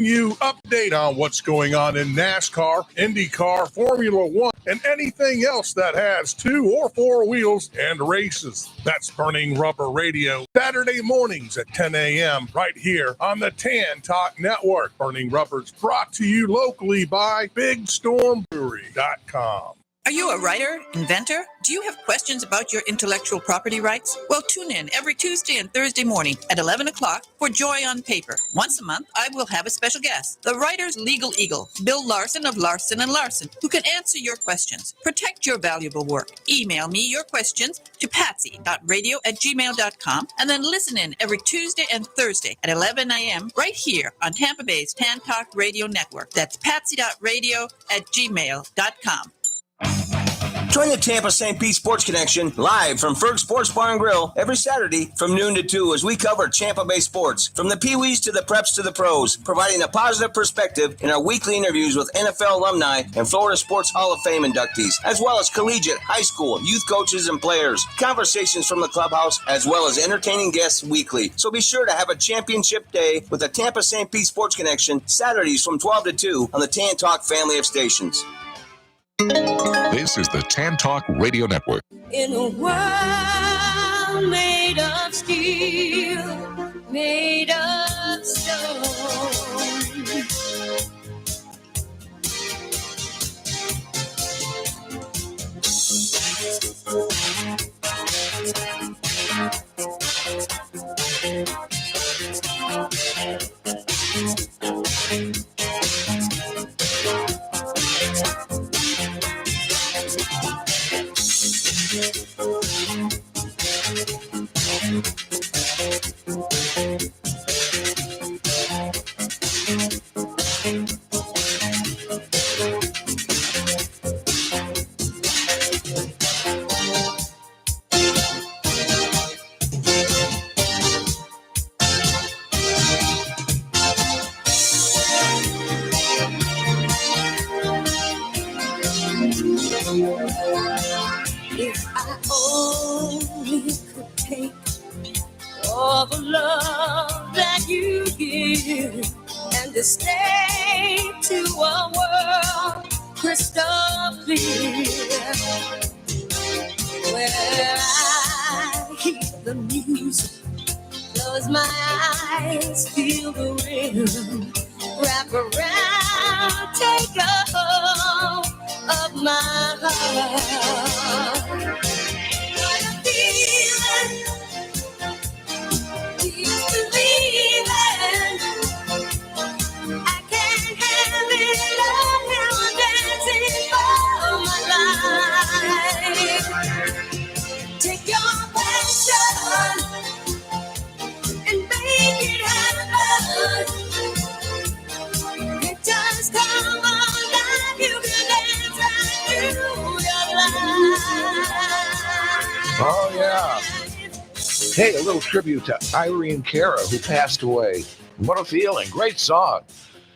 You update on what's going on in NASCAR, IndyCar, Formula One, and anything else that has 2 or 4 wheels and races. That's Burning Rubber Radio, Saturday mornings at 10 a.m. right here on the Tan Talk Network. Burning Rubber's brought to you locally by BigStormBrewery.com. Are you a writer, inventor? Do you have questions about your intellectual property rights? Well, tune in every Tuesday and Thursday morning at 11 o'clock for Joy on Paper. Once a month, I will have a special guest, the writer's legal eagle, Bill Larson of Larson & Larson, who can answer your questions. Protect your valuable work. Email me your questions to patsy.radio@gmail.com and then listen in every Tuesday and Thursday at 11 a.m. right here on Tampa Bay's Tan Talk Radio Network. That's patsy.radio@gmail.com. Join the Tampa St. Pete Sports Connection live from Ferg Sports Bar and Grill every Saturday from noon to 2 as we cover Tampa Bay sports from the Pee-wees to the preps to the pros, providing a positive perspective in our weekly interviews with NFL alumni and Florida Sports Hall of Fame inductees, as well as collegiate, high school, youth coaches and players, conversations from the clubhouse, as well as entertaining guests weekly. So be sure to have a championship day with the Tampa St. Pete Sports Connection Saturdays from 12 to 2 on the Tan Talk family of stations. This is the Tan Talk Radio Network. In a world made of steel, made of stone. If I only could take all the love that you give and to stay to a world crystal clear, where I hear the music, close my eyes, feel the rhythm, wrap around, take a hold of my heart. What a feeling, keep believing. I can't have it all now. I'm dancing for my life. Take your passion and make it happen. It just come on like you can dance right through your life. Oh, yeah. Hey, a little tribute to Irene Cara, who passed away. What a feeling. Great song.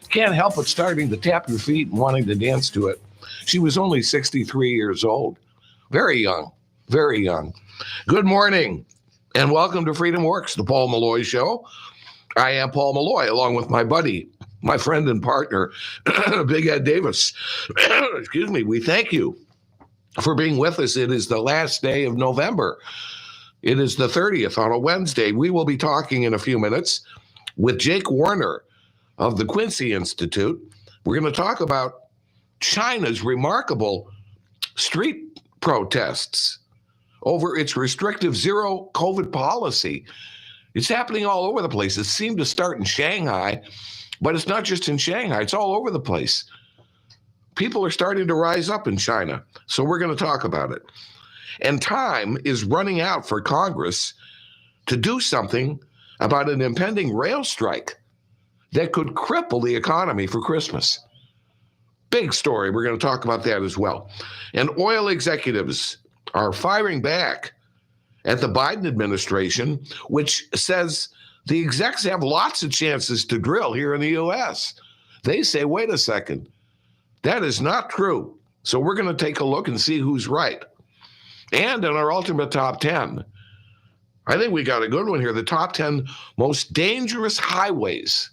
Can't help but starting to tap your feet and wanting to dance to it. She was only 63 years old. Very young. Very young. Good morning, and welcome to Freedom Works, the Paul Molloy Show. I am Paul Molloy, along with my buddy, my friend and partner, Big Ed Davis. Excuse me. We thank you for being with us. It is the last day of November. It is the 30th on a Wednesday. We will be talking in a few minutes with Jake Warner of the Quincy Institute. We're going to talk about China's remarkable street protests over its restrictive zero COVID policy. It's happening all over the place. It seemed to start in Shanghai, but it's not just in Shanghai. It's all over the place. People are starting to rise up in China, so we're going to talk about it. And time is running out for Congress to do something about an impending rail strike that could cripple the economy for Christmas. Big story. We're going to talk about that as well. And oil executives are firing back at the Biden administration, which says the execs have lots of chances to drill here in the U.S. They say, wait a second, that is not true. So we're going to take a look and see who's right. And in our ultimate top 10, I think we got a good one here, the top 10 most dangerous highways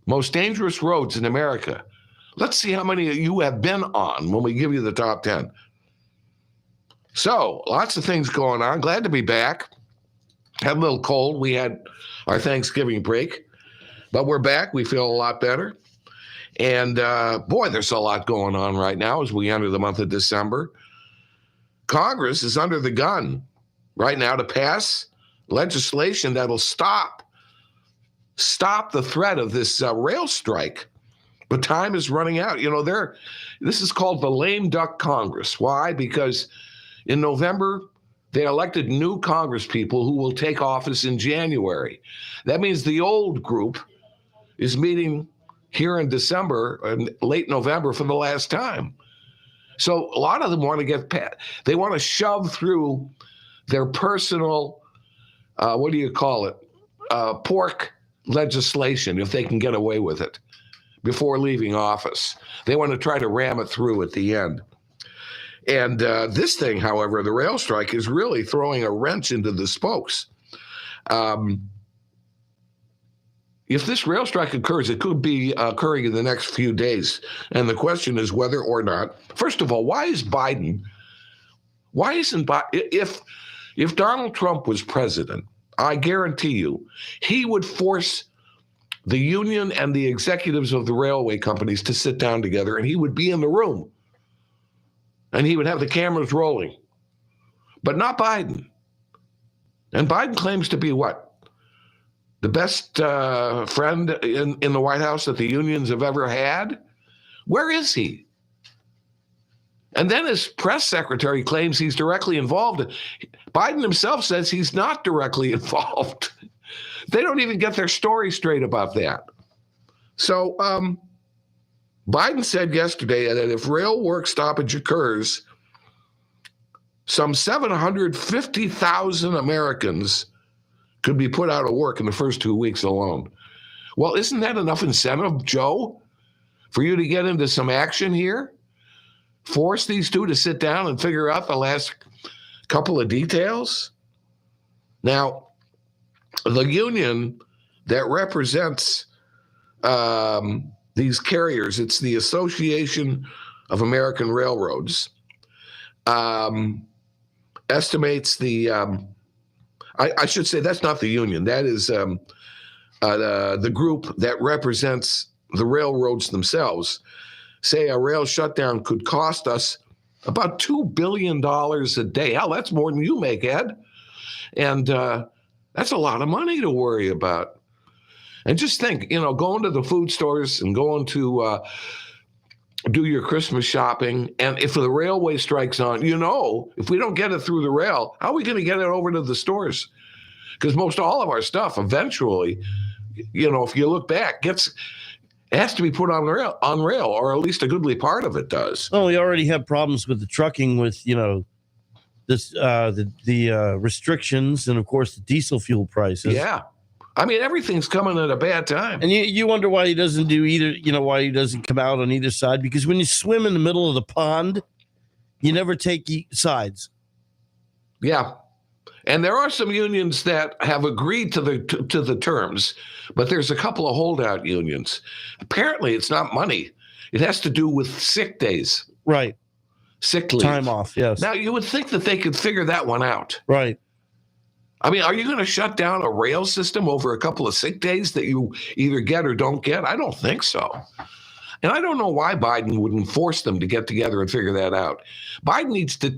most dangerous roads in America. Let's see how many you have been on when we give you the top 10. So, lots of things going on. Glad to be back. Had a little cold. We had our Thanksgiving break, but we're back. We feel a lot better. And boy, there's a lot going on right now as we enter the month of December. Congress is under the gun right now to pass legislation that'll stop the threat of this rail strike. But time is running out. You know, this is called the lame duck Congress. Why? Because in November, they elected new Congress people who will take office in January. That means the old group is meeting here in December and late November for the last time. So a lot of them want to get past. They want to shove through their personal, pork legislation, if they can get away with it, before leaving office. They want to try to ram it through at the end. And this thing, however, the rail strike, is really throwing a wrench into the spokes. If this rail strike occurs, it could be occurring in the next few days. And the question is whether or not, first of all, why isn't Biden, if Donald Trump was president, I guarantee you, he would force the union and the executives of the railway companies to sit down together, and he would be in the room. And he would have the cameras rolling. But not Biden. And Biden claims to be what? The best friend in the White House that the unions have ever had? Where is he? And then his press secretary claims he's directly involved. Biden himself says he's not directly involved. They don't even get their story straight about that. So Biden said yesterday that if rail work stoppage occurs, some 750,000 Americans could be put out of work in the first 2 weeks alone. Well, isn't that enough incentive, Joe, for you to get into some action here? Force these two to sit down and figure out the last couple of details? Now, the union that represents these carriers, it's the Association of American Railroads, estimates I should say that's not the union. That is the group that represents the railroads themselves. Say a rail shutdown could cost us about $2 billion a day. Hell, that's more than you make, Ed. And that's a lot of money to worry about. And just think, going to the food stores and going to do your Christmas shopping. And if the railway strikes on, if we don't get it through the rail, how are we going to get it over to the stores? Because most all of our stuff eventually, if you look back, it has to be put on rail, or at least a goodly part of it does. Well, we already have problems with the trucking with, this the restrictions and, of course, the diesel fuel prices. Yeah. I mean, everything's coming at a bad time. And you wonder why he doesn't do either, why he doesn't come out on either side. Because when you swim in the middle of the pond, you never take sides. Yeah. And there are some unions that have agreed to the terms, but there's a couple of holdout unions. Apparently, it's not money. It has to do with sick days. Right. Sick leave. Time off, yes. Now, you would think that they could figure that one out. Right. I mean, are you going to shut down a rail system over a couple of sick days that you either get or don't get? I don't think so. And I don't know why Biden wouldn't force them to get together and figure that out. Biden needs to,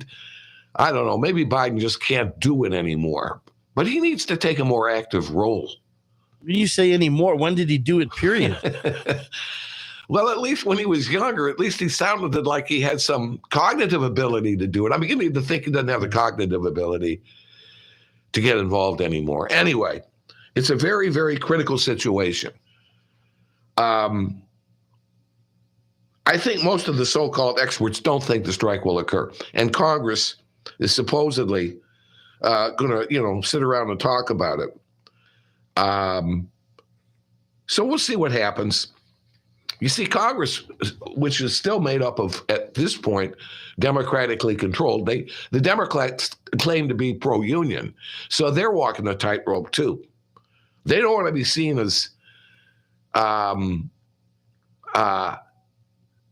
I don't know, maybe Biden just can't do it anymore. But he needs to take a more active role. When you say anymore, when did he do it, period? Well, at least when he was younger, at least he sounded like he had some cognitive ability to do it. I'm beginning to think he doesn't have the cognitive ability to get involved anymore. Anyway, it's a very, very critical situation. I think most of the so-called experts don't think the strike will occur. And Congress is supposedly going to, sit around and talk about it. So we'll see what happens. You see, Congress, which is still made up of, at this point, democratically controlled, the Democrats claim to be pro-union, so they're walking a tightrope too. They don't want to be seen as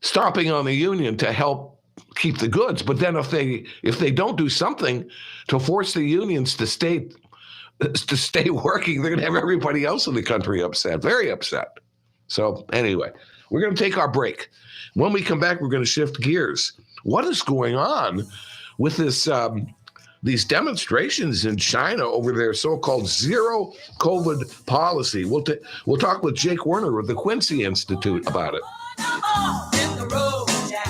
stomping on the union to help keep the goods. But then if they don't do something to force the unions to stay working, they're going to have everybody else in the country upset, very upset. So anyway, we're going to take our break. When we come back, we're going to shift gears. What is going on with this these demonstrations in China over their so-called zero COVID policy? We'll talk with Jake Werner of the Quincy Institute about it. Hit the road, Jack,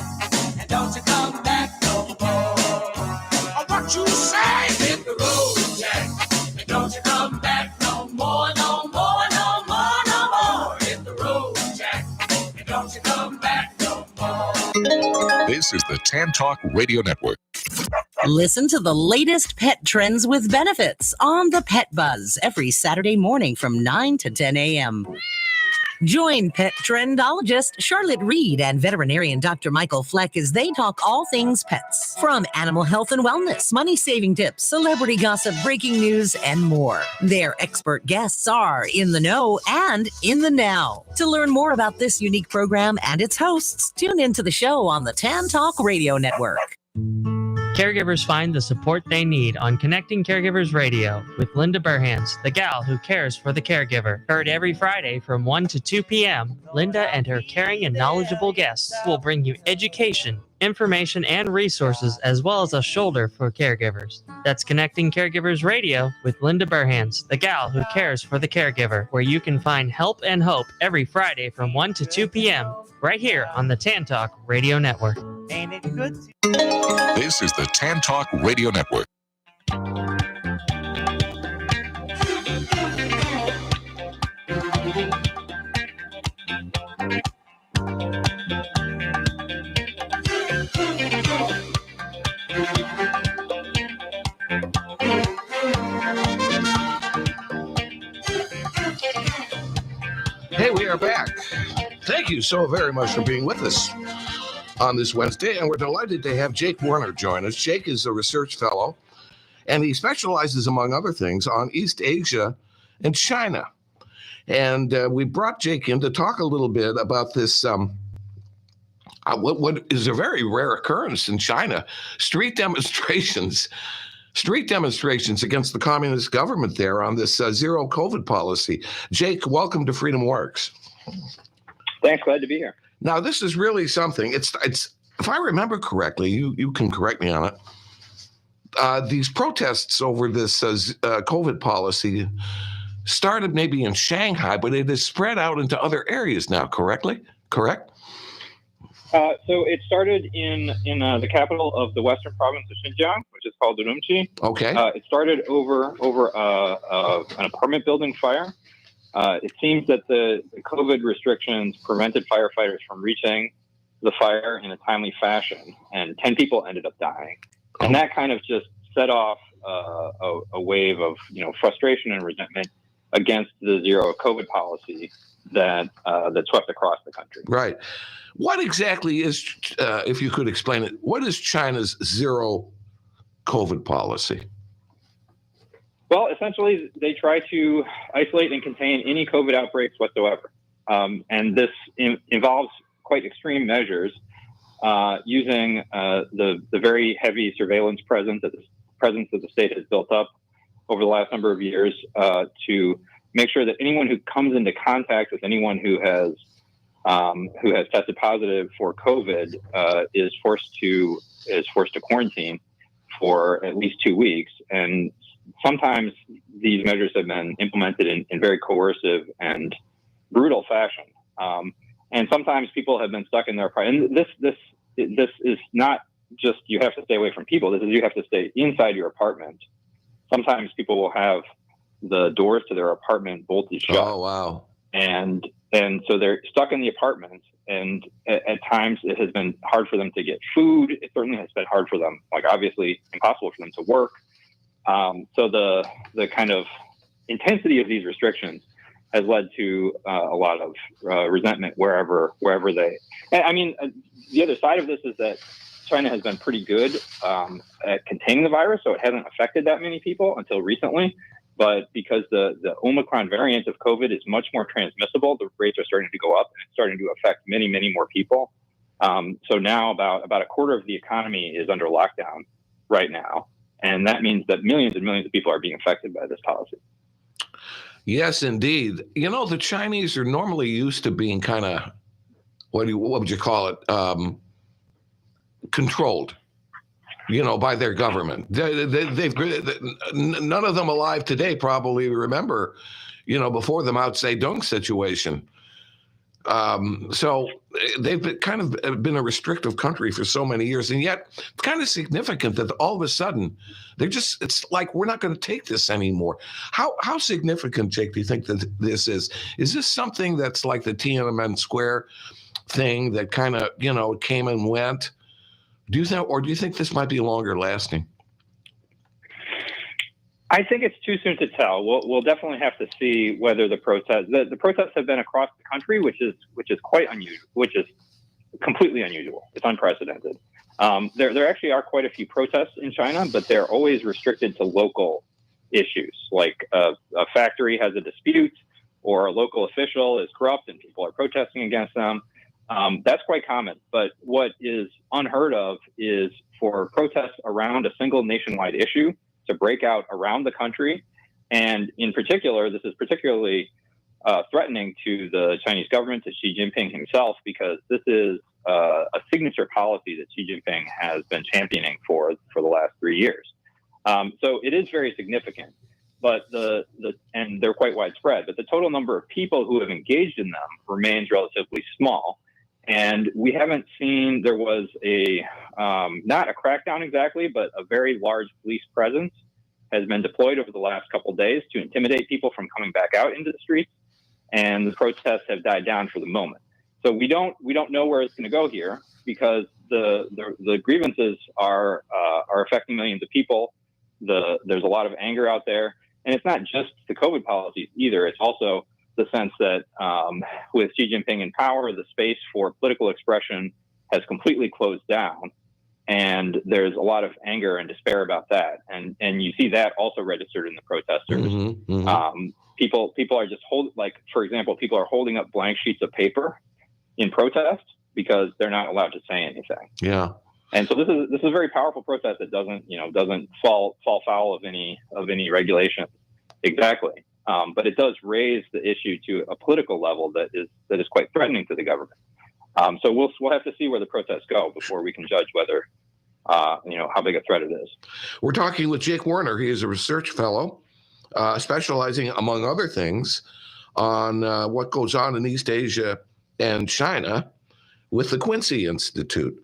and don't you come back no more. What you say? Hit the road, Jack, and don't you come back no more, no more, no more, no more. Hit the road, Jack, and don't you come back no more. This is the Tan Talk Radio Network. Listen to the latest pet trends with benefits on the Pet Buzz every Saturday morning from 9 to 10 a.m. Join pet trendologist Charlotte Reed and veterinarian Dr. Michael Fleck as they talk all things pets. From animal health and wellness, money-saving tips, celebrity gossip, breaking news, and more. Their expert guests are in the know and in the now. To learn more about this unique program and its hosts, tune into the show on the Tan Talk Radio Network. Caregivers find the support they need on Connecting Caregivers Radio with Linda Burhans, the gal who cares for the caregiver. Heard every Friday from 1 to 2 p.m., Linda and her caring and knowledgeable guests will bring you education, information, and resources, as well as a shoulder for caregivers. That's Connecting Caregivers Radio with Linda Burhans, the gal who cares for the caregiver, where you can find help and hope every Friday from 1 to 2 p.m., right here on the Tan Talk Radio Network. Ain't it good? This is the Tan Talk Radio Network. Hey, we are back. Thank you so very much for being with us on this Wednesday, and we're delighted to have Jake Werner join us. Jake is a research fellow, and he specializes, among other things, on East Asia and China. And we brought Jake in to talk a little bit about this, what is a very rare occurrence in China, street demonstrations against the communist government there on this zero COVID policy. Jake, welcome to Freedom Works. Thanks, glad to be here. Now, this is really something. It's if I remember correctly, you can correct me on it. These protests over this COVID policy started maybe in Shanghai, but it has spread out into other areas now. Correct? So it started in the capital of the western province of Xinjiang, which is called Urumqi. Okay. It started over an apartment building fire. It seems that the COVID restrictions prevented firefighters from reaching the fire in a timely fashion, and 10 people ended up dying. And that kind of just set off a wave of frustration and resentment against the zero COVID policy that swept across the country. Right. What exactly is, if you could explain it, what is China's zero COVID policy? Well, essentially, they try to isolate and contain any COVID outbreaks whatsoever. And this involves quite extreme measures using the very heavy surveillance presence that the state has built up over the last number of years to make sure that anyone who comes into contact with anyone who has tested positive for COVID is forced to quarantine for at least 2 weeks. And sometimes these measures have been implemented in very coercive and brutal fashion. And sometimes people have been stuck in their apartment. And this is not just you have to stay away from people. This is you have to stay inside your apartment. Sometimes people will have the doors to their apartment bolted shut. Oh, wow. And so they're stuck in the apartment. And at times it has been hard for them to get food. It certainly has been hard for them, obviously impossible for them to work. So the kind of intensity of these restrictions has led to a lot of resentment wherever they. I mean, the other side of this is that China has been pretty good at containing the virus, so it hasn't affected that many people until recently. But because the Omicron variant of COVID is much more transmissible, the rates are starting to go up, and it's starting to affect many, many more people. So now about a quarter of the economy is under lockdown right now. And that means that millions and millions of people are being affected by this policy. Yes, indeed. You know, the Chinese are normally used to being kind of, what would you call it, controlled, by their government. They've none of them alive today probably remember, before the Mao Zedong situation. So they've been a restrictive country for so many years, and yet it's kind of significant that all of a sudden it's like, we're not going to take this anymore. How significant, Jake, do you think that this is? Is this something that's like the Tiananmen Square thing that kind of, came and went? Do you think this might be longer lasting? I think it's too soon to tell. We'll definitely have to see whether the protests have been across the country, which is quite unusual, which is completely unusual. It's unprecedented. There actually are quite a few protests in China, but they're always restricted to local issues, like a factory has a dispute or a local official is corrupt and people are protesting against them. That's quite common. But what is unheard of is for protests around a single nationwide issue to break out around the country. And in particular, this is particularly threatening to the Chinese government, to Xi Jinping himself, because this is a signature policy that Xi Jinping has been championing for the last 3 years. So it is very significant, but and they're quite widespread, but the total number of people who have engaged in them remains relatively small. And we haven't seen, there was not a crackdown exactly, but a very large police presence has been deployed over the last couple of days to intimidate people from coming back out into the streets. And the protests have died down for the moment. So we don't know where it's going to go here, because the grievances are affecting millions of people. There's a lot of anger out there, and it's not just the COVID policies either. It's also the sense that with Xi Jinping in power, the space for political expression has completely closed down, and there's a lot of anger and despair about that. And you see that also registered in the protesters. Mm-hmm, mm-hmm. People are just for example, people are holding up blank sheets of paper in protest because they're not allowed to say anything. Yeah. And so this is a very powerful protest that doesn't fall foul of any regulations. Exactly. But it does raise the issue to a political level that is quite threatening to the government. So we'll have to see where the protests go before we can judge whether how big a threat it is. We're talking with Jake Warner. He is a research fellow, specializing, among other things, on what goes on in East Asia and China with the Quincy Institute.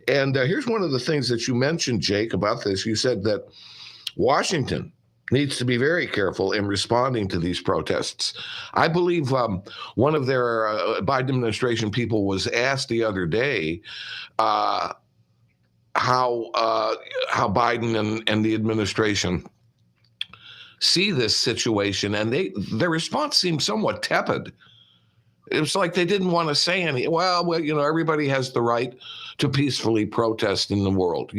And here's one of the things that you mentioned, Jake, about this. You said that Washington needs to be very careful in responding to these protests. I believe one of their Biden administration people was asked the other day how Biden and the administration see this situation, and their response seemed somewhat tepid. It was like they didn't want to say any. Well, everybody has the right to peacefully protest in the world.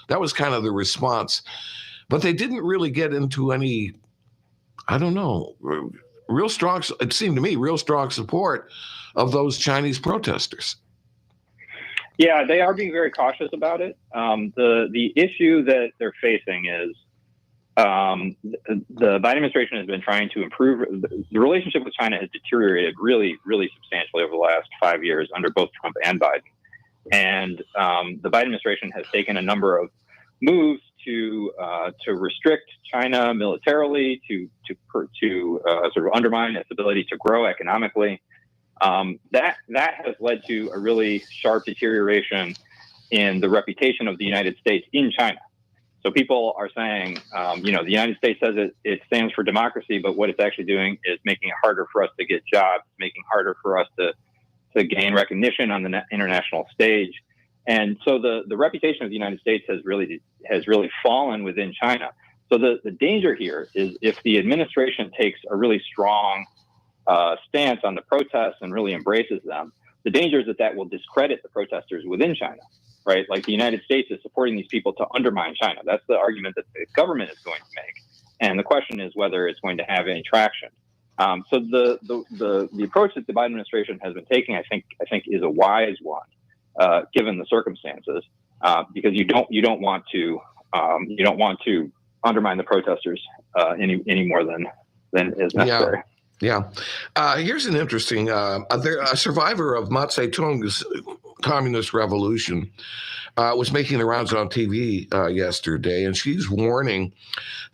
That was kind of the response. But they didn't really get into any, I don't know, real strong, it seemed to me, real strong support of those Chinese protesters. Yeah, they are being very cautious about it. The issue that they're facing is the Biden administration has been trying to improve. The relationship with China has deteriorated really, really substantially over the last 5 years under both Trump and Biden. And the Biden administration has taken a number of moves to restrict China militarily, to sort of undermine its ability to grow economically. That has led to a really sharp deterioration in the reputation of the United States in China. So people are saying, the United States says it stands for democracy, but what it's actually doing is making it harder for us to get jobs, making it harder for us to gain recognition on the international stage. And so the reputation of the United States has really fallen within China. So the danger here is if the administration takes a really strong stance on the protests and really embraces them, the danger is that will discredit the protesters within China, right? Like the United States is supporting these people to undermine China. That's the argument that the government is going to make. And the question is whether it's going to have any traction. So the approach that the Biden administration has been taking, I think is a wise one, given the circumstances, because you don't want to undermine the protesters any more than is necessary. Yeah. Here's an interesting, a survivor of Mao Zedong's communist revolution was making the rounds on TV yesterday, and she's warning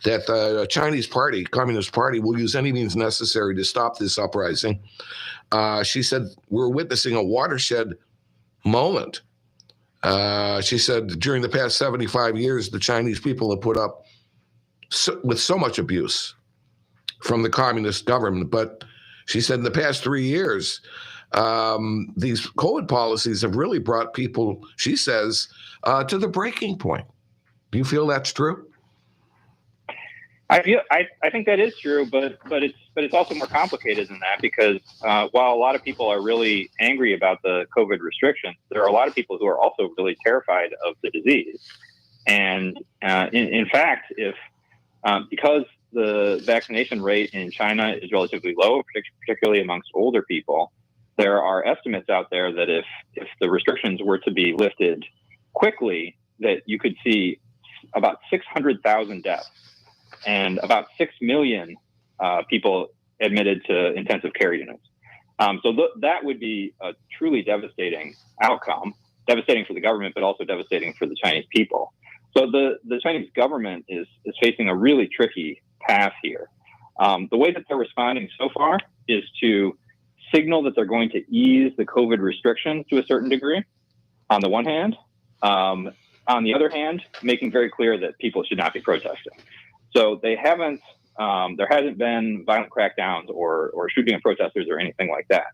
that the Chinese Party, Communist Party, will use any means necessary to stop this uprising. She said, we're witnessing a watershed moment. She said, during the past 75 years, the Chinese people have put up with so much abuse from the communist government. But she said in the past 3 years, these COVID policies have really brought people, she says, to the breaking point. Do you feel that's true? I think that is true, but it's also more complicated than that, because while a lot of people are really angry about the COVID restrictions, there are a lot of people who are also really terrified of the disease. And in fact, because the vaccination rate in China is relatively low, particularly amongst older people, there are estimates out there that if the restrictions were to be lifted quickly, that you could see about 600,000 deaths and about 6 million people admitted to intensive care units. So that would be a truly devastating outcome, devastating for the government, but also devastating for the Chinese people. So the Chinese government is facing a really tricky path here. The way that they're responding so far is to signal that they're going to ease the COVID restrictions to a certain degree, on the one hand. On the other hand, making very clear that people should not be protesting. So they haven't, there hasn't been violent crackdowns or shooting of protesters or anything like that.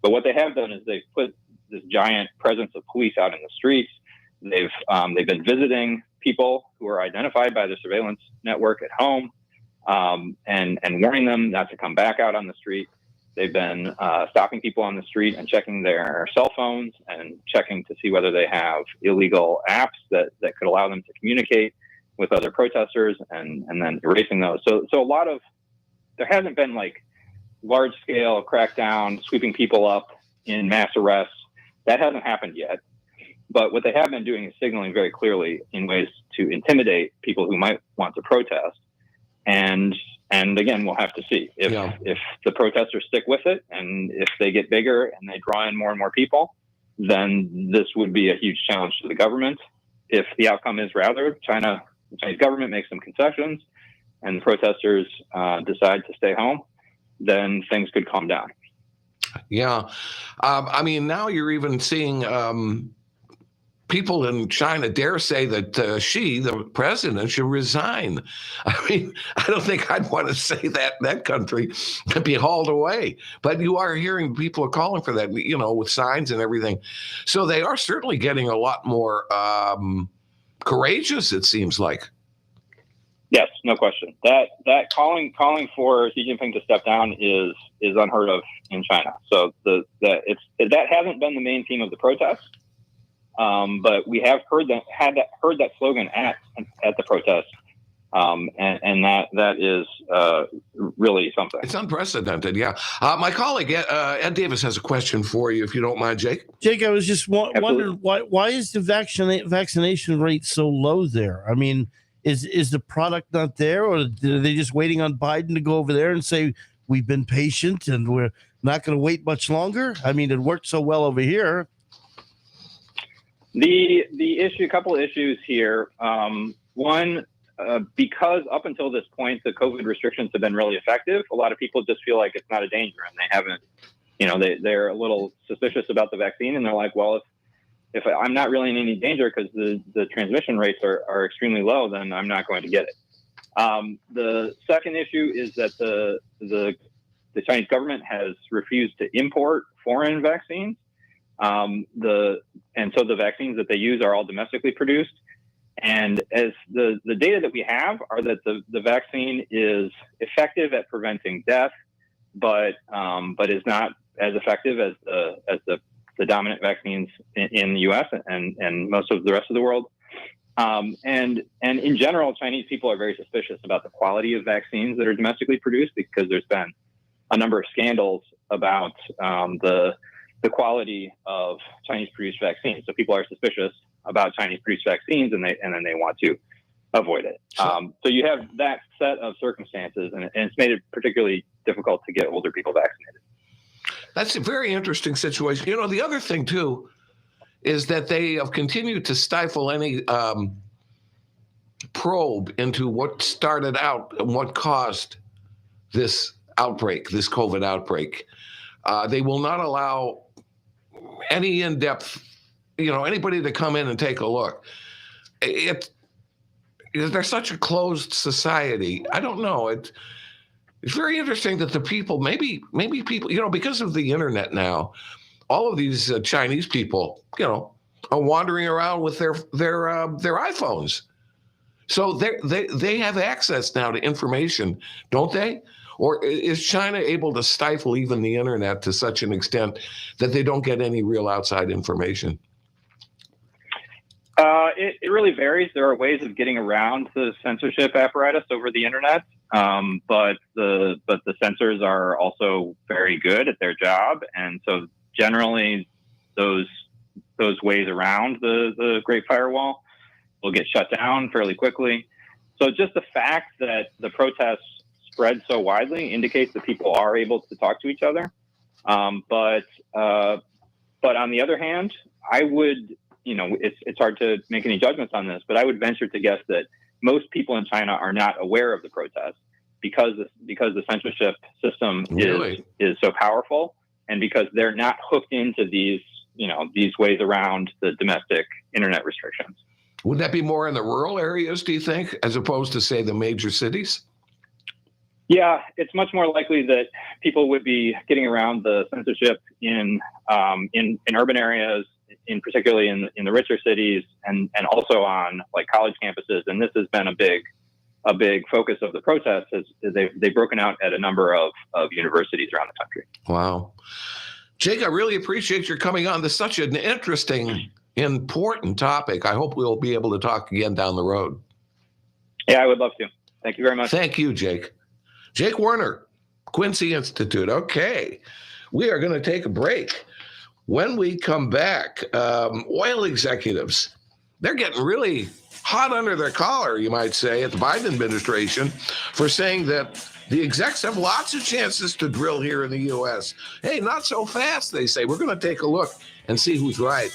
But what they have done is they've put this giant presence of police out in the streets. They've been visiting people who are identified by the surveillance network at home, and warning them not to come back out on the street. They've been stopping people on the street and checking their cell phones and checking to see whether they have illegal apps that could allow them to communicate with other protesters, and then erasing those. So there hasn't been like large scale crackdown, sweeping people up in mass arrests. That hasn't happened yet. But what they have been doing is signaling very clearly in ways to intimidate people who might want to protest. And again, we'll have to see if the protesters stick with it, and if they get bigger and they draw in more and more people, then this would be a huge challenge to the government. If the outcome is rather the Chinese government makes some concessions and the protesters decide to stay home, then things could calm down. Yeah. I mean, now you're even seeing people in China dare say that Xi, the president, should resign. I mean, I don't think I'd want to say that country could be hauled away. But you are hearing people are calling for that, with signs and everything. So they are certainly getting a lot more courageous, it seems like. Yes, no question. That calling for Xi Jinping to step down is unheard of in China. So that hasn't been the main theme of the protest. But we have heard that slogan at the protest, and that is really something. It's unprecedented, yeah. My colleague Ed Davis has a question for you, if you don't mind, Jake. Jake, I was just wondering why is the vaccination rate so low there? I mean, is the product not there, or are they just waiting on Biden to go over there and say we've been patient and we're not going to wait much longer? I mean, it worked so well over here. The issue, a couple of issues here. One, because up until this point, the COVID restrictions have been really effective. A lot of people just feel like it's not a danger, and they haven't, they're a little suspicious about the vaccine, and they're like, well, if I'm not really in any danger because the transmission rates are extremely low, then I'm not going to get it. The second issue is that the Chinese government has refused to import foreign vaccines. And so the vaccines that they use are all domestically produced. And as the data that we have are that the vaccine is effective at preventing death, but is not as effective as the dominant vaccines in the U.S. and most of the rest of the world. And in general, Chinese people are very suspicious about the quality of vaccines that are domestically produced because there's been a number of scandals about the quality of Chinese-produced vaccines. So people are suspicious about Chinese-produced vaccines, and then they want to avoid it. So you have that set of circumstances, and it's made it particularly difficult to get older people vaccinated. That's a very interesting situation. You know, the other thing, too, is that they have continued to stifle any probe into what started out and what caused this outbreak, this COVID outbreak. They will not allow any in-depth, anybody to come in and take a look. They're such a closed society. I don't know. It's very interesting that the people, maybe people, because of the internet now, all of these Chinese people, are wandering around with their iPhones. So they have access now to information, don't they? Or is China able to stifle even the internet to such an extent that they don't get any real outside information? It really varies. There are ways of getting around the censorship apparatus over the internet, but the censors are also very good at their job, and so generally those ways around the Great Firewall will get shut down fairly quickly. So just the fact that the protests spread so widely indicates that people are able to talk to each other. But on the other hand, I would, it's hard to make any judgments on this, but I would venture to guess that most people in China are not aware of the protests because the censorship system is so powerful, and because they're not hooked into these ways around the domestic internet restrictions. Would that be more in the rural areas, do you think, as opposed to, say, the major cities? Yeah, it's much more likely that people would be getting around the censorship in urban areas, particularly in the richer cities, and also on like college campuses. And this has been a big focus of the protests. They've broken out at a number of universities around the country. Wow, Jake, I really appreciate your coming on. This is such an interesting, important topic. I hope we'll be able to talk again down the road. Yeah, I would love to. Thank you very much. Thank you, Jake. Jake Werner, Quincy Institute. Okay, we are going to take a break. When we come back, oil executives, they're getting really hot under their collar, you might say, at the Biden administration for saying that the execs have lots of chances to drill here in the U.S. Hey, not so fast, they say. We're going to take a look and see who's right.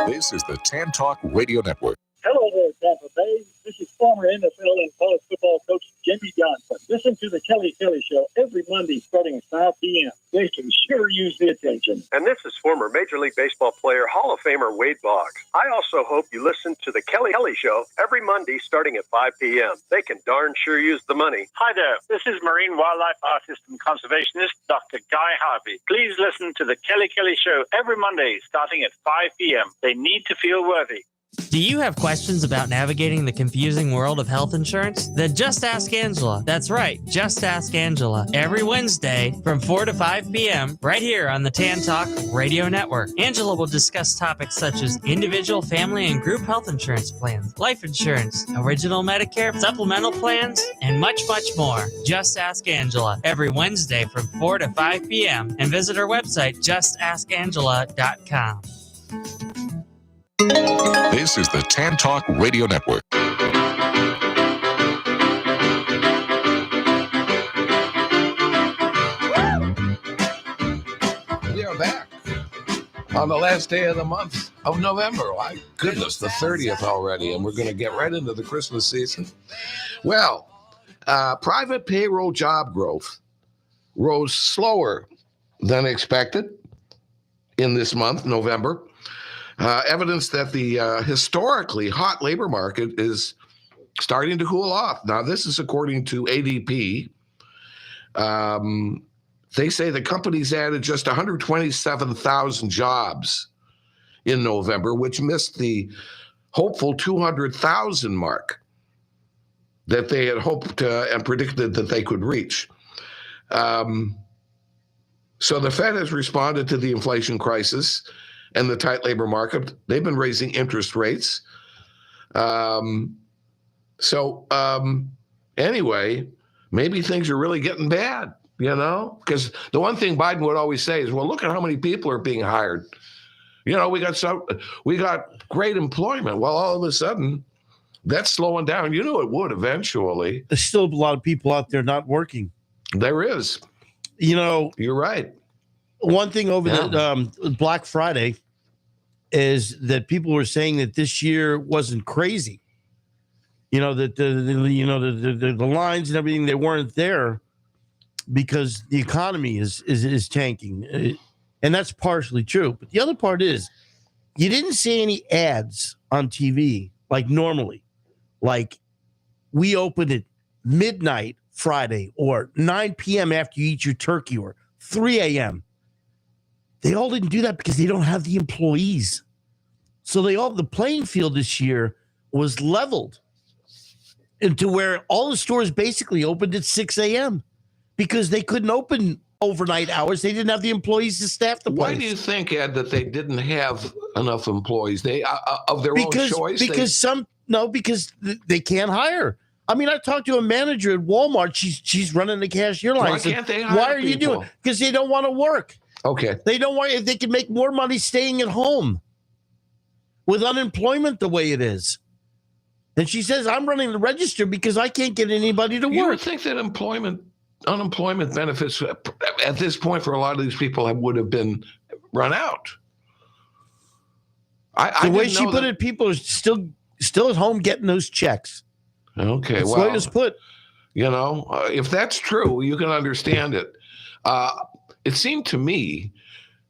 This is the Tan Talk Radio Network. Hello there, Tampa Bay. This is former NFL and college football coach Jimmy Johnson. Listen to the Kelly Show every Monday starting at 5 p.m. They can sure use the attention. And this is former Major League Baseball player, Hall of Famer Wade Boggs. I also hope you listen to the Kelly Show every Monday starting at 5 p.m. They can darn sure use the money. Hi there. This is Marine Wildlife Artist and Conservationist Dr. Guy Harvey. Please listen to the Kelly Show every Monday starting at 5 p.m. They need to feel worthy. Do you have questions about navigating the confusing world of health insurance? Then just ask Angela. That's right, just ask Angela. Every Wednesday from 4 to 5 p.m. right here on the Tan Talk Radio Network. Angela will discuss topics such as individual, family, and group health insurance plans, life insurance, original Medicare, supplemental plans, and much, much more. Just ask Angela every Wednesday from 4 to 5 p.m. and visit our website, justaskangela.com. This is the Tan Talk Radio Network. We are back on the last day of the month of November. My goodness, the 30th already, and we're going to get right into the Christmas season. Well, private payroll job growth rose slower than expected in this month, November. Evidence that the historically hot labor market is starting to cool off. Now, this is according to ADP. They say the companies added just 127,000 jobs in November, which missed the hopeful 200,000 mark that they had hoped and predicted that they could reach. So the Fed has responded to the inflation crisis and the tight labor market. They've been raising interest rates. Anyway, maybe things are really getting bad, because the one thing Biden would always say is, well, look at how many people are being hired. We got great employment. Well, all of a sudden, that's slowing down. It would eventually. There's still a lot of people out there not working. There is. You're right. One thing over the Black Friday is that people were saying that this year wasn't crazy. That the lines and everything, they weren't there because the economy is tanking, and that's partially true. But the other part is you didn't see any ads on TV like normally, like we open at midnight Friday or 9 p.m. after you eat your turkey or 3 a.m. They all didn't do that because they don't have the employees. So the playing field this year was leveled into where all the stores basically opened at 6 a.m. because they couldn't open overnight hours. They didn't have the employees to staff the place. Why do you think, Ed, that they didn't have enough employees? They of their own choice? Because they can't hire. I mean, I talked to a manager at Walmart. She's running the cashier line. Why can't they hire Why are you doing? Because they don't want to work. Okay. They don't want, if they can make more money staying at home with unemployment the way it is. And she says, I'm running the register because I can't get anybody to work. You would think that unemployment benefits at this point for a lot of these people would have been run out. The way she put it, people are still at home getting those checks. Okay, that's the way it was put. If that's true, you can understand it. It seemed to me,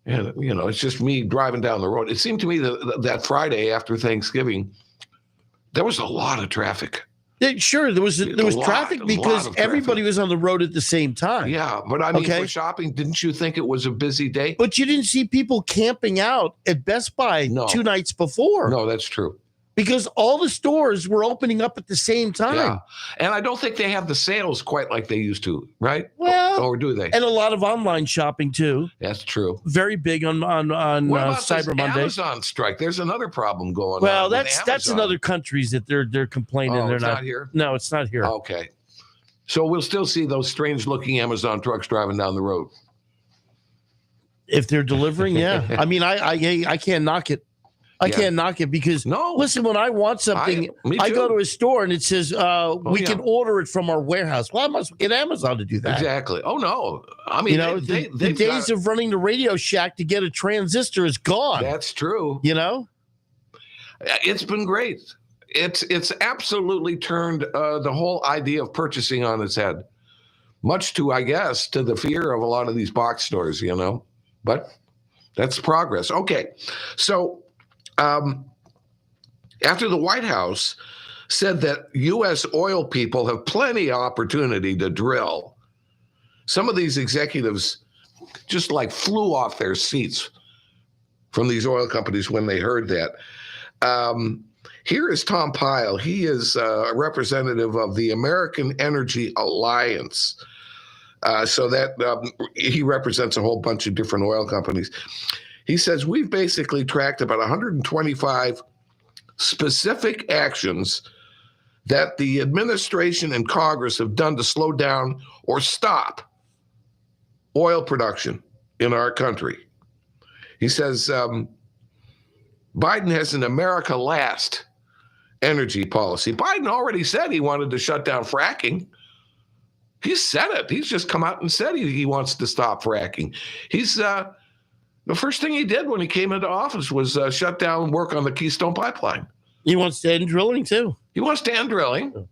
and it's just me driving down the road. It seemed to me that Friday after Thanksgiving, there was a lot of traffic. There was traffic because everybody was on the road at the same time. Yeah, but I mean, for shopping, didn't you think it was a busy day? But you didn't see people camping out at Best Buy 2 nights before. No, that's true. Because all the stores were opening up at the same time. Yeah. And I don't think they have the sales quite like they used to, right? Well, or do they? And a lot of online shopping too. That's true. Very big on Cyber Monday. Amazon strike. There's another problem going on. Well, that's in other countries that they're complaining. Oh, they're it's not here? No, it's not here. Okay. So we'll still see those strange looking Amazon trucks driving down the road. If they're delivering, yeah. I mean, I can't knock it. I can't knock it because listen, when I want something, I go to a store and it says we can order it from our warehouse. Well, I must get Amazon to do that. Exactly. Oh no. I mean, the days of running the Radio Shack to get a transistor is gone. That's true. It's been great. It's absolutely turned the whole idea of purchasing on its head. Much to, I guess, to the fear of a lot of these box stores, but that's progress. Okay. So after the White House said that U.S. oil people have plenty of opportunity to drill, some of these executives just flew off their seats from these oil companies when they heard that. Here is Tom Pyle. He is a representative of the American Energy Alliance. So that he represents a whole bunch of different oil companies. He says, we've basically tracked about 125 specific actions that the administration and Congress have done to slow down or stop oil production in our country. He says, Biden has an America Last energy policy. Biden already said he wanted to shut down fracking. He said it. He's just come out and said he wants to stop fracking. He's the first thing he did when he came into office was shut down work on the Keystone Pipeline. He wants to end drilling too. He wants to end drilling.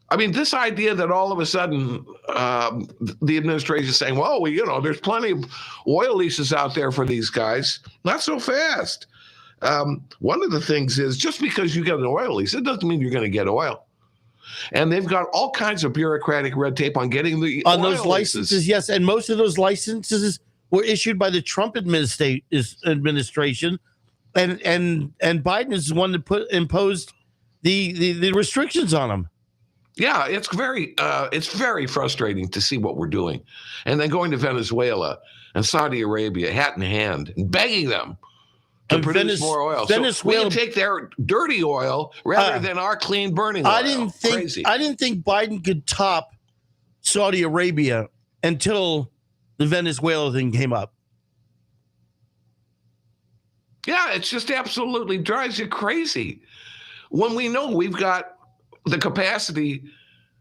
I mean, this idea that all of a sudden the administration is saying, well, there's plenty of oil leases out there for these guys. Not so fast. One of the things is just because you get an oil lease, it doesn't mean you're going to get oil. And they've got all kinds of bureaucratic red tape on getting the on oil those licenses. Leases. Yes, and most of those licenses were issued by the Trump administration, and Biden is the one that imposed the restrictions on them. Yeah, it's very frustrating to see what we're doing. And then going to Venezuela and Saudi Arabia, hat in hand, and begging them to produce more oil. Venezuela, so we can take their dirty oil rather than our clean burning oil. I didn't think Biden could top Saudi Arabia until the Venezuela thing came up. Yeah, it's just absolutely drives you crazy when we know we've got the capacity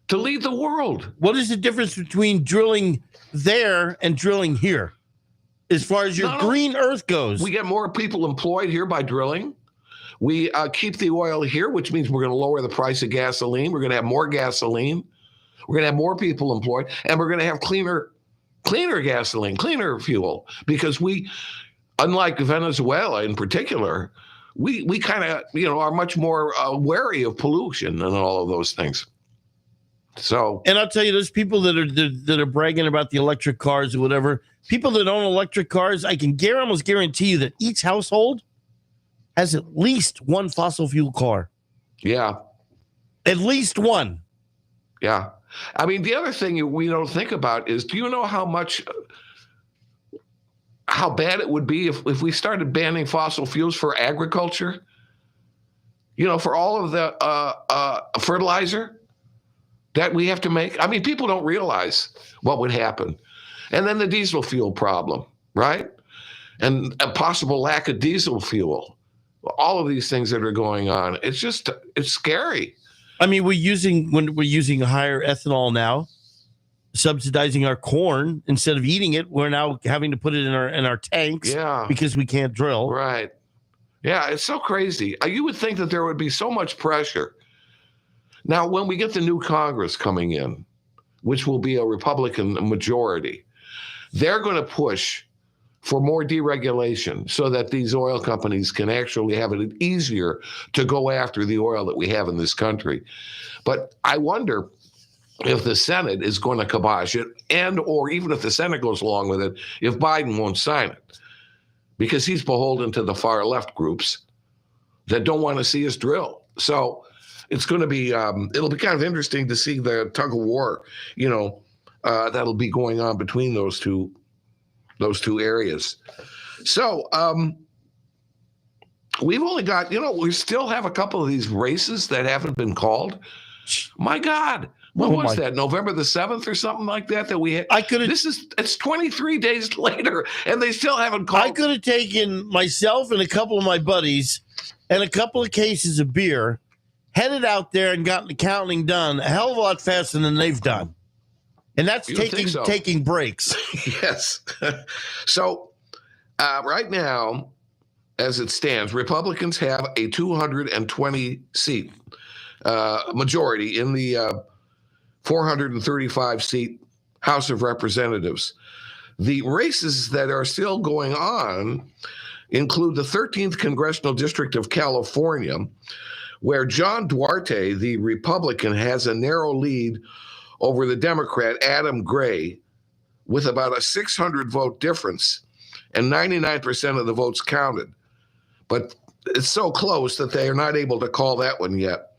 to lead the world. What is the difference between drilling there and drilling here? As far as your green earth goes. We get more people employed here by drilling. We keep the oil here, which means we're going to lower the price of gasoline. We're going to have more gasoline. We're going to have more people employed. And we're going to have cleaner gasoline, cleaner fuel. Because we, unlike Venezuela in particular, we kind of, are much more wary of pollution and all of those things. So, and I'll tell you, those people that are bragging about the electric cars or whatever, people that own electric cars, I can almost guarantee you that each household has at least one fossil fuel car. Yeah. At least one. Yeah. I mean, the other thing we don't think about is, do you know how bad it would be if we started banning fossil fuels for agriculture? For all of the fertilizer that we have to make. I mean, people don't realize what would happen. And then the diesel fuel problem, right? And a possible lack of diesel fuel. All of these things that are going on. It's scary. I mean, when we're using higher ethanol now, subsidizing our corn instead of eating it, we're now having to put it in our tanks because we can't drill. Right. Yeah, it's so crazy. You would think that there would be so much pressure. Now, when we get the new Congress coming in, which will be a Republican majority, they're going to push for more deregulation so that these oil companies can actually have it easier to go after the oil that we have in this country. But I wonder if the Senate is going to kibosh it, or even if the Senate goes along with it, if Biden won't sign it, because he's beholden to the far left groups that don't want to see us drill. So it's going to be, it'll be kind of interesting to see the tug of war, that'll be going on between those two areas. So we've only got, we still have a couple of these races that haven't been called. My God. When was that? November the 7th or something like that we had? It's 23 days later and they still haven't called. I could have taken myself and a couple of my buddies and a couple of cases of beer, headed out there and gotten the counting done a hell of a lot faster than they've done. And that's taking breaks. Yes. So right now, as it stands, Republicans have a 220 seat majority in the 435 seat House of Representatives. The races that are still going on include the 13th Congressional District of California, where John Duarte, the Republican, has a narrow lead over the Democrat, Adam Gray, with about a 600 vote difference, and 99% of the votes counted. But it's so close that they are not able to call that one yet.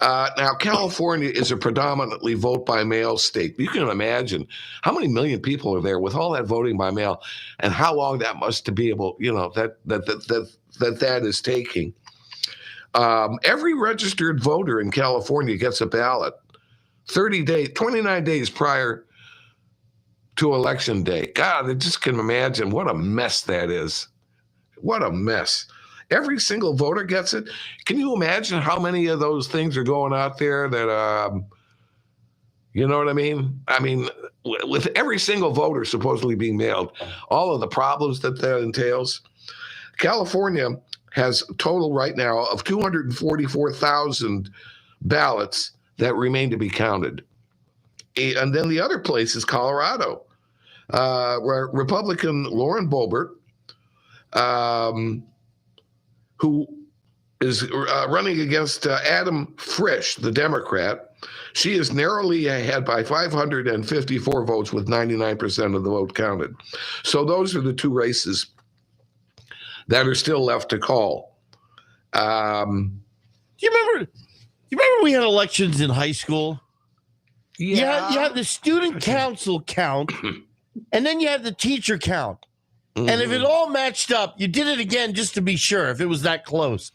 Now, California is a predominantly vote by mail state. You can imagine how many million people are there with all that voting by mail, and how long that must be able, that is taking. Every registered voter in California gets a ballot 29 days prior to Election Day. God, I just can imagine what a mess that is. What a mess. Every single voter gets it. Can you imagine how many of those things are going out there that, you know what I mean? I mean, with every single voter supposedly being mailed, all of the problems that entails. California has a total right now of 244,000 ballots that remain to be counted. And then the other place is Colorado, where Republican Lauren Boebert, who is running against Adam Frisch, the Democrat. She is narrowly ahead by 554 votes with 99% of the vote counted. So those are the two races that are still left to call. Do you remember You remember we had elections in high school? Yeah. You had the student council count, and then you had the teacher count. Mm-hmm. And if it all matched up, you did it again just to be sure if it was that close.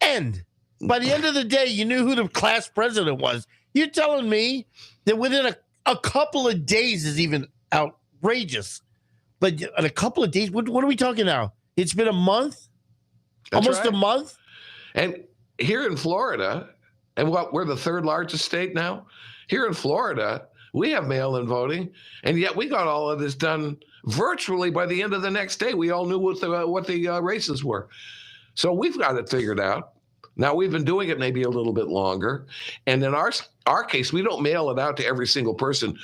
And by the end of the day, you knew who the class president was. You're telling me that within a couple of days is even outrageous. But in a couple of days, what are we talking now? It's been a month? That's almost right. A month? And here in Florida, and we're the third largest state now. Here in Florida, we have mail-in voting, and yet we got all of this done virtually by the end of the next day. We all knew what the races were. So we've got it figured out. Now, we've been doing it maybe a little bit longer. And in our case, we don't mail it out to every single person.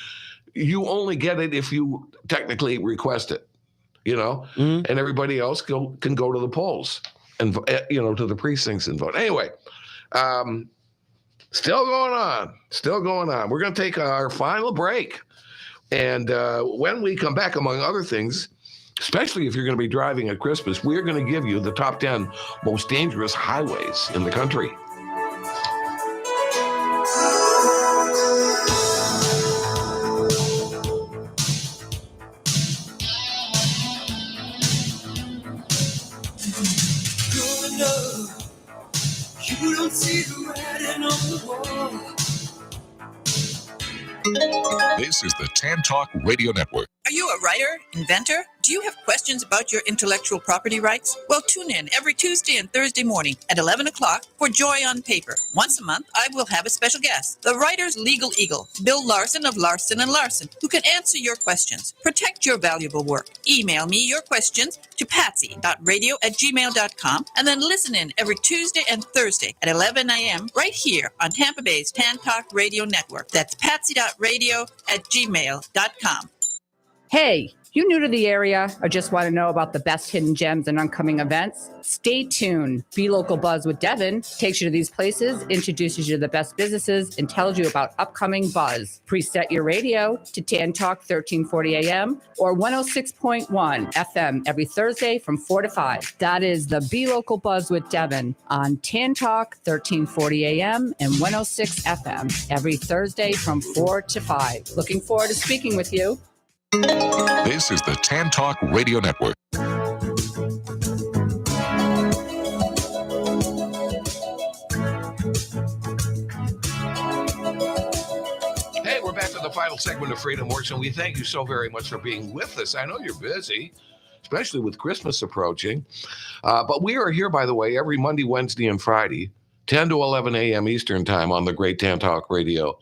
You only get it if you technically request it, and everybody else can go to the polls and, to the precincts and vote. Anyway, still going on. We're going to take our final break. And when we come back, among other things, especially if you're going to be driving at Christmas, we're going to give you the top 10 most dangerous highways in the country. You don't see the writing on the wall. This is the Tan Talk Radio Network. Are you a writer, inventor? Do you have questions about your intellectual property rights? Well, tune in every Tuesday and Thursday morning at 11 o'clock for Joy on Paper. Once a month, I will have a special guest, the writer's legal eagle, Bill Larson of Larson & Larson, who can answer your questions. Protect your valuable work. Email me your questions to patsy.radio@gmail.com and then listen in every Tuesday and Thursday at 11 a.m. right here on Tampa Bay's Tan Talk Radio Network. That's patsy.radio@gmail.com. Hey, you new to the area or just want to know about the best hidden gems and upcoming events? Stay tuned. Be Local Buzz with Devin takes you to these places, introduces you to the best businesses, and tells you about upcoming buzz. Preset your radio to Tan Talk 1340 AM or 106.1 FM every Thursday from 4 to 5. That is the Be Local Buzz with Devin on Tan Talk 1340 AM and 106 FM every Thursday from 4 to 5. Looking forward to speaking with you. This is the Tan Talk Radio Network. Hey, we're back to the final segment of Freedom Works, and we thank you so very much for being with us. I know you're busy, especially with Christmas approaching. But we are here, by the way, every Monday, Wednesday, and Friday, 10 to 11 a.m. Eastern Time on the Great Tan Talk Radio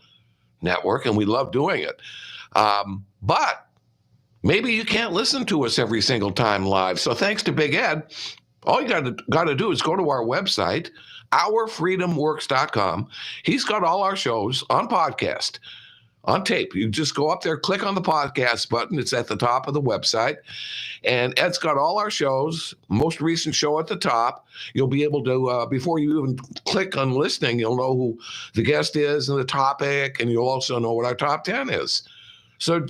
Network, and we love doing it. But maybe you can't listen to us every single time live. So thanks to Big Ed, all you got to do is go to our website, ourfreedomworks.com. He's got all our shows on podcast, on tape. You just go up there, click on the podcast button. It's at the top of the website. And Ed's got all our shows, most recent show at the top. You'll be able to, before you even click on listening, you'll know who the guest is and the topic, and you'll also know what our top 10 is. So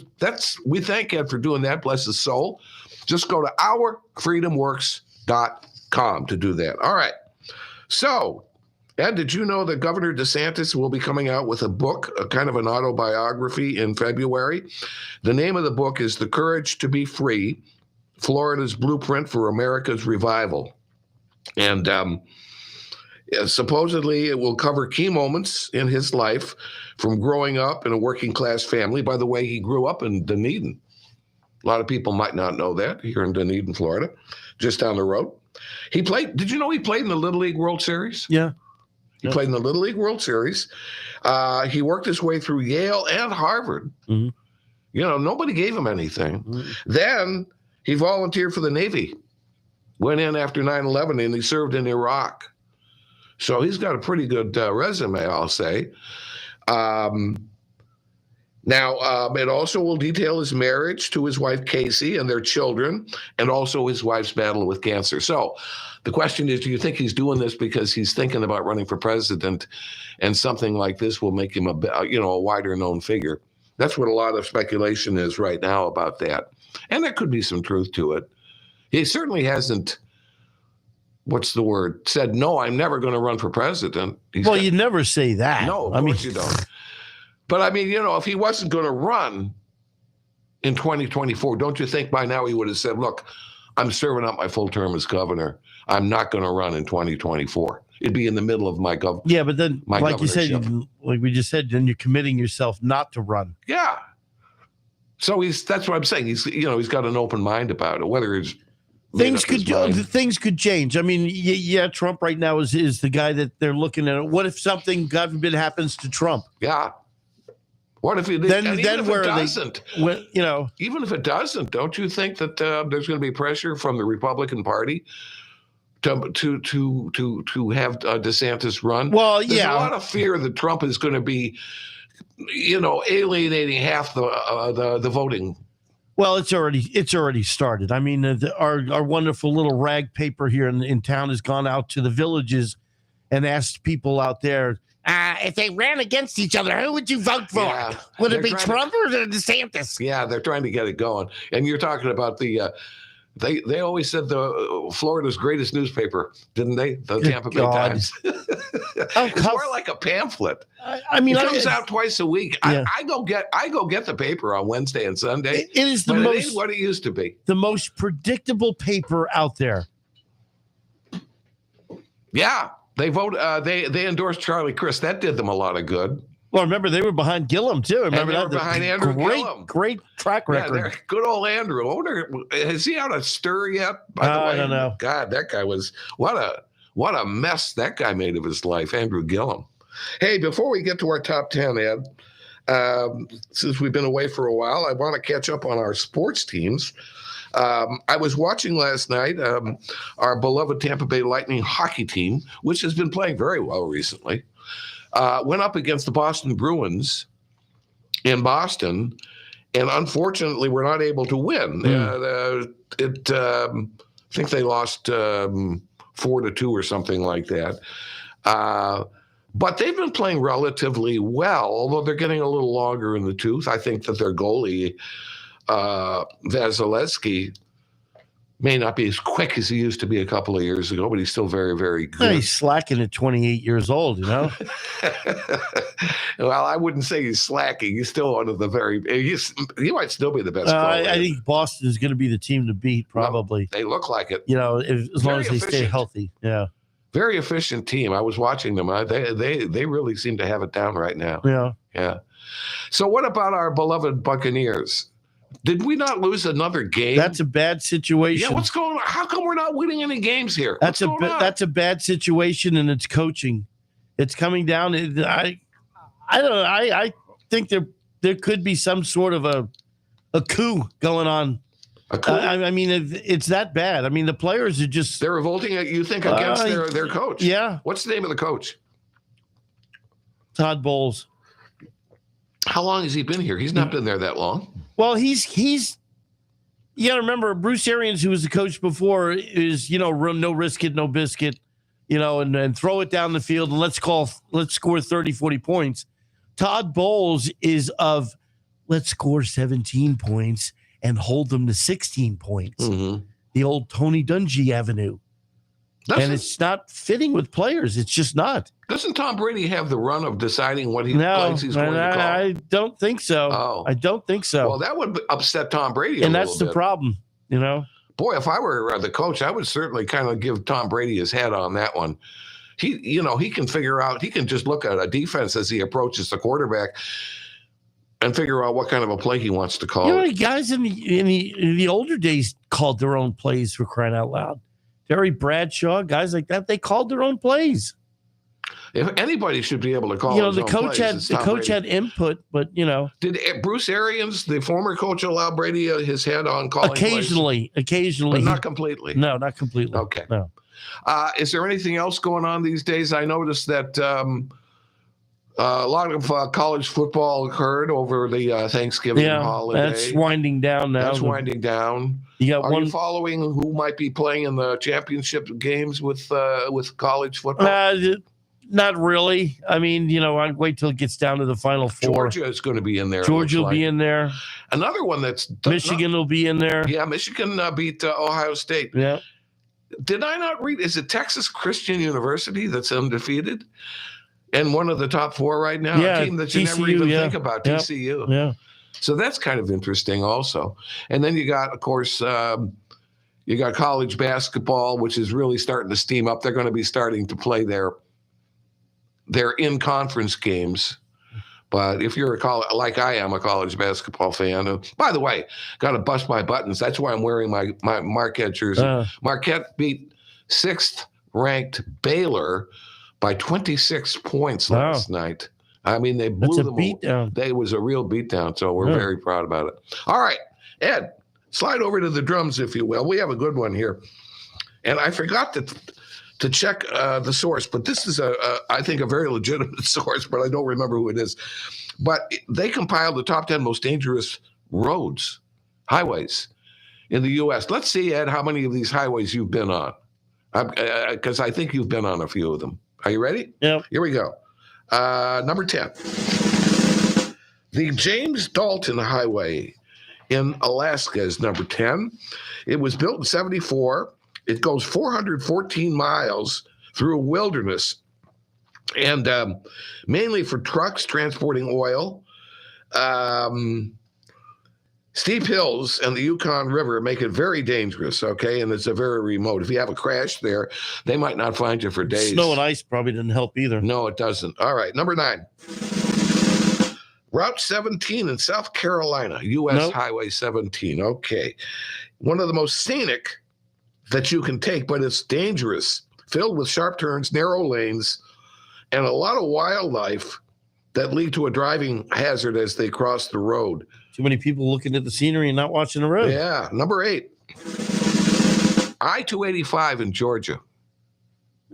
we thank Ed for doing that. Bless his soul. Just go to ourfreedomworks.com to do that. All right. So, Ed, did you know that Governor DeSantis will be coming out with a book, a kind of an autobiography in February? The name of the book is The Courage to Be Free, Florida's Blueprint for America's Revival. And supposedly it will cover key moments in his life from growing up in a working class family. By the way, he grew up in Dunedin. A lot of people might not know that, here in Dunedin, Florida, just down the road. Did you know he played in the Little League World Series? Yeah. He played in the Little League World Series. He worked his way through Yale and Harvard. Mm-hmm. Nobody gave him anything. Mm-hmm. Then he volunteered for the Navy, went in after 9/11, and he served in Iraq. So he's got a pretty good resume, I'll say. It also will detail his marriage to his wife, Casey, and their children, and also his wife's battle with cancer. So the question is, do you think he's doing this because he's thinking about running for president and something like this will make him a wider known figure? That's what a lot of speculation is right now about that. And there could be some truth to it. He certainly hasn't what's the word? Said, no, I'm never going to run for president. You never say that. No, of course you don't. But I mean, if he wasn't going to run in 2024, don't you think by now he would have said, look, I'm serving out my full term as governor. I'm not going to run in 2024. It'd be in the middle of my government. Yeah, but then, like you said, like we just said, then you're committing yourself not to run. Yeah. So that's what I'm saying. He's got an open mind about it. Whether it's things could change. I mean, yeah, Trump right now is the guy that they're looking at. What if something, God forbid, happens to Trump? Yeah. What if it doesn't? Even if it doesn't, don't you think that there's going to be pressure from the Republican Party to have DeSantis run? Well, there's a lot of fear that Trump is going to be, alienating half the voting. Well, it's already started. I mean, our wonderful little rag paper here in town has gone out to the villages and asked people out there, if they ran against each other, who would you vote for? Yeah, would it be Trump or DeSantis? Yeah, they're trying to get it going. And you're talking about the they always said the Florida's greatest newspaper, didn't they? The Tampa Bay Times. It's more like a pamphlet. I mean, it comes out twice a week. Yeah. I go get the paper on Wednesday and Sunday. It is it ain't what it used to be. The most predictable paper out there. Yeah. They they endorsed Charlie Crist. That did them a lot of good. Well, remember, they were behind Gillum, too. Remember that? Behind Andrew Gillum. Great track record. Yeah, good old Andrew. Is he out of stir yet? I don't know. God, that guy was what a mess that guy made of his life, Andrew Gillum. Hey, before we get to our top 10, Ed, since we've been away for a while, I want to catch up on our sports teams. I was watching last night our beloved Tampa Bay Lightning hockey team, which has been playing very well recently, went up against the Boston Bruins in Boston, and unfortunately were not able to win. I think they lost 4-2 or something like that. But they've been playing relatively well, although they're getting a little longer in the tooth. I think that their goalie, Vasilevsky, may not be as quick as he used to be a couple of years ago, but he's still very, very good. Yeah, he's slacking at 28 years old, Well, I wouldn't say he's slacking. He's still one of the he might still be the best player. I think Boston is going to be the team to beat, probably. Well, they look like it. As long as they stay healthy. Yeah. Very efficient team. I was watching them. They really seem to have it down right now. Yeah. Yeah. So what about our beloved Buccaneers? Did we not lose another game? That's a bad situation. Yeah, what's going on? How come we're not winning any games here? That's a bad situation, and it's coaching. It's coming down. I don't know. I think there could be some sort of a coup going on. A coup? I mean, it's that bad. I mean, the players are just they're revolting. You think against their coach? Yeah. What's the name of the coach? Todd Bowles. How long has he been here? He's not been there that long. Well, he's you got to remember Bruce Arians, who was the coach before, is no risk it, no biscuit, and throw it down the field and let's score 30, 40 points. Todd Bowles is of let's score 17 points and hold them to 16 points. Mm-hmm. The old Tony Dungy Avenue. It's not fitting with players. It's just not. Doesn't Tom Brady have the run of deciding what plays he's going to call? I don't think so. Oh. I don't think so. That would upset Tom Brady and that's the problem, Boy, if I were the coach, I would certainly kind of give Tom Brady his head on that one. He can figure out, he can just look at a defense as he approaches the quarterback and figure out what kind of a play he wants to call. Guys in the older days called their own plays, for crying out loud. Terry Bradshaw, guys like that, they called their own plays. If anybody should be able to call, the coach had input, but did Bruce Arians, the former coach, allow Brady his head on calling? Occasionally, but not completely. No, not completely. Okay. No. Is there anything else going on these days? I noticed that a lot of college football occurred over the Thanksgiving holiday. That's winding down now. That's winding down. Are you following who might be playing in the championship games with college football? Not really. I mean, I'd wait till it gets down to the Final Four. Georgia is going to be in there. Georgia will be in there. Another one Michigan will be in there. Yeah, Michigan beat Ohio State. Yeah. Did I not read? Is it Texas Christian University that's undefeated and one of the top 4 right now? Yeah, a team that you never TCU, even yeah. think about, Yep. TCU. Yeah. So that's kind of interesting also. And then you got, of course, you got college basketball, which is really starting to steam up. They're going to be starting to play their in-conference games. But if you're like I am, a college basketball fan, and by the way, got to bust my buttons. That's why I'm wearing my Marquette jersey. Marquette beat 6th-ranked Baylor by 26 points last night. I mean, they blew them. Beatdown. It was a real beatdown, so we're very proud about it. All right, Ed, slide over to the drums, if you will. We have a good one here. And I forgot to check the source, but this is I think a very legitimate source, but I don't remember who it is. But they compiled the top 10 most dangerous roads, highways in the U.S. Let's see, Ed, how many of these highways you've been on, because I think you've been on a few of them. Are you ready? Yeah. Here we go. Number 10, the James Dalton Highway in Alaska is number 10. It was built in 1974. It goes 414 miles through a wilderness, and mainly for trucks transporting oil. Steep hills and the Yukon River make it very dangerous, okay? And it's a very remote. If you have a crash there, they might not find you for days. Snow and ice probably didn't help either. No, it doesn't. All right, number 9. Route 17 in South Carolina, U.S. Highway 17. Okay. One of the most scenic that you can take, but it's dangerous, filled with sharp turns, narrow lanes, and a lot of wildlife that lead to a driving hazard as they cross the road. Too many people looking at the scenery and not watching the road. Yeah. Number 8, I-285 in Georgia.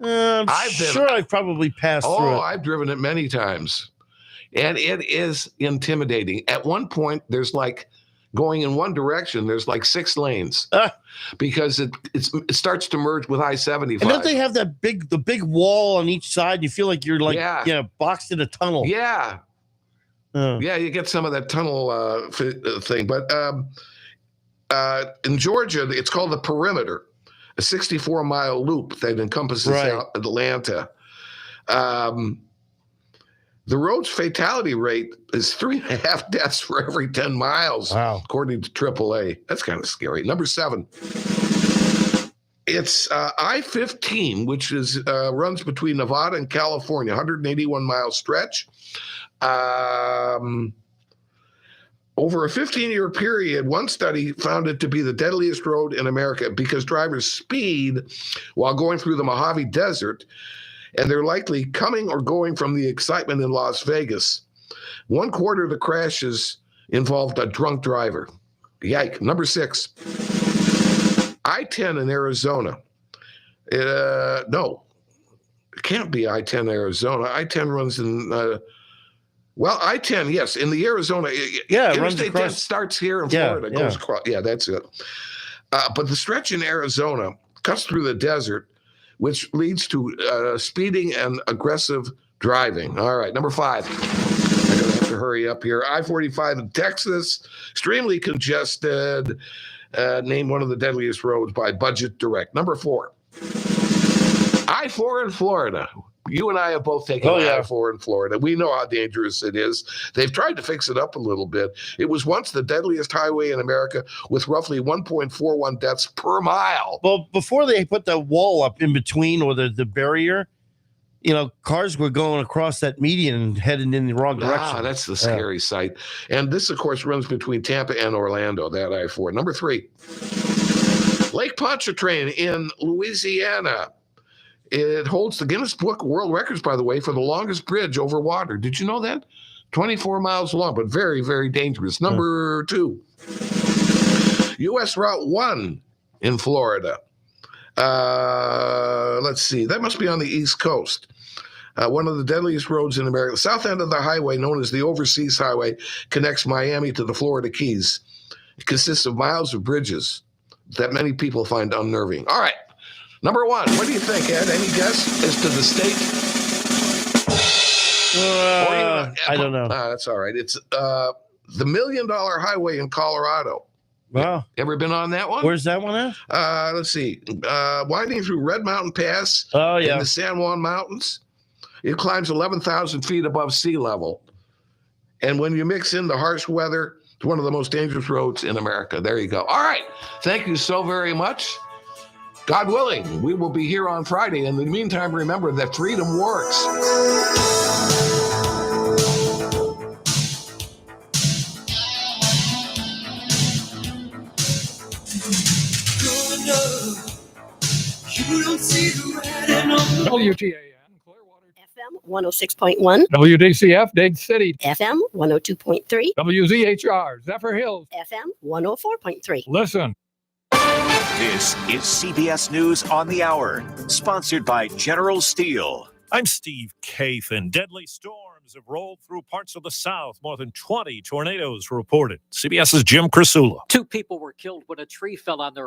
I've probably passed through it. I've driven it many times. And it is intimidating. At one point, there's like going in one direction, there's like 6 lanes because it starts to merge with I-75. And don't they have the big wall on each side? You feel like you're like boxed in a tunnel. Yeah. Yeah, you get some of that tunnel thing. But in Georgia, it's called the Perimeter, a 64-mile loop that encompasses Atlanta. The road's fatality rate is 3.5 deaths for every 10 miles, according to AAA. That's kind of scary. Number 7, it's I-15, which is runs between Nevada and California, 181-mile stretch. Over a 15-year period, one study found it to be the deadliest road in America because drivers speed while going through the Mojave Desert, and they're likely coming or going from the excitement in Las Vegas. 1/4 of the crashes involved a drunk driver. Yike. Number 6, I-10 in Arizona. No, it can't be I-10 Arizona. I-10 runs in... I-10, yes, in the Arizona. Interstate 10 starts here in Florida, goes across. Yeah, that's it. But the stretch in Arizona cuts through the desert, which leads to speeding and aggressive driving. All right, number 5. I'm going to have to hurry up here. I-45 in Texas, extremely congested. Named one of the deadliest roads by Budget Direct. Number 4. I-4 in Florida. You and I have both taken I-4 in Florida. We know how dangerous it is. They've tried to fix it up a little bit. It was once the deadliest highway in America with roughly 1.41 deaths per mile. Well, before they put the wall up in between or the barrier, cars were going across that median and heading in the wrong direction. That's the scary sight. And this, of course, runs between Tampa and Orlando, that I-4. Number 3, Lake Pontchartrain in Louisiana. It holds the Guinness Book of World Records, by the way, for the longest bridge over water. Did you know that? 24 miles long, but very, very dangerous. Number 2, U.S. Route 1 in Florida. Let's see. That must be on the East Coast. One of the deadliest roads in America. The south end of the highway, known as the Overseas Highway, connects Miami to the Florida Keys. It consists of miles of bridges that many people find unnerving. All right. Number 1, what do you think, Ed? Any guess as to the state? I don't know. That's all right. It's the $1 Million Highway in Colorado. Wow. Ever been on that one? Where's that one at? Let's see. Winding through Red Mountain Pass in the San Juan Mountains. It climbs 11,000 feet above sea level. And when you mix in the harsh weather, it's one of the most dangerous roads in America. There you go. All right. Thank you so very much. God willing, we will be here on Friday. In the meantime, remember that freedom works. WTAN. FM 106.1. WDCF, Dade City. FM 102.3. WZHR, Zephyrhills. FM 104.3. Listen. This is CBS News on the Hour, sponsored by General Steel. I'm Steve Kathan. Deadly storms have rolled through parts of the South. More than 20 tornadoes reported. CBS's Jim Crisula. 2 people were killed when a tree fell on their home.